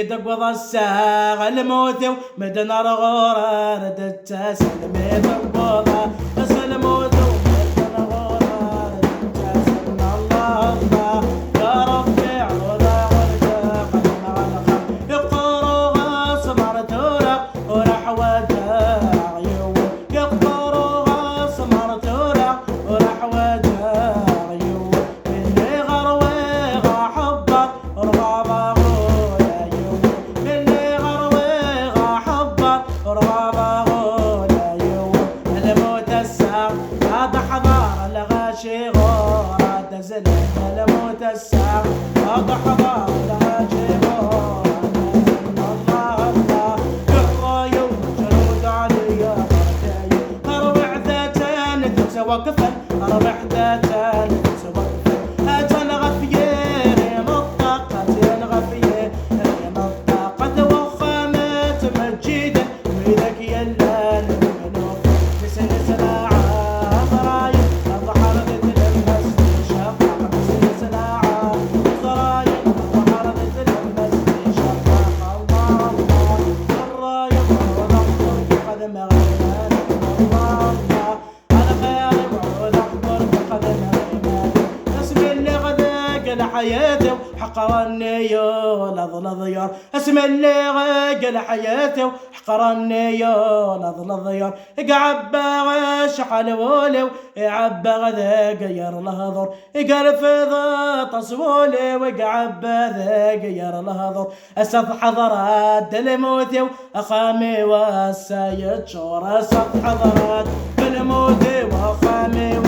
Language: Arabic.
تقبض الساغ الموت ومدن الغورة ردت سلمي تقبض الموت ومدن الغورة ردت سلم الله الله يا ربي عوضا ورجا قدم على خير يقطروها سمرتونا ورح وجا عيون يقطروها سمرتونا ورح وجا عيون اللي غرويغا حبر ربابا غولا يوم اللي غرويغا حبر ربابا غولا يوم الموت الساق هذا حضار الغاشي غورة تزل الموت الساق هذا حضار الغاشي غورة تزل الله الله يحظى يوم جنود عليا أربع ذاتان تسوى كفل أربع ذاتان تسوى كفل أجل غفير مطاقة غفير مطاقة وخامات مجيدة ويدك يلا المنوف بسن سلاعة ضرايب الظهر تتلمس شفاق بسن سلاعة ضرايب الظهر تتلمس شفاق الله الله الرايب والأخضر بقدم غيمان الله الله الغالب والأخضر بقدم غيمان اسم اللي غداق لحياته وحقر النيو لظل ضيار اسم اللي غاق لحياته وحقر النيو لظل ضيار قعبا غش حلولي وعبا غذا قير الهضر قرف ذا تصولي وقعبا ذا قير الهضر اسد حضرات الموت واخامي والسايد شور اسد حضرات الموت واخامي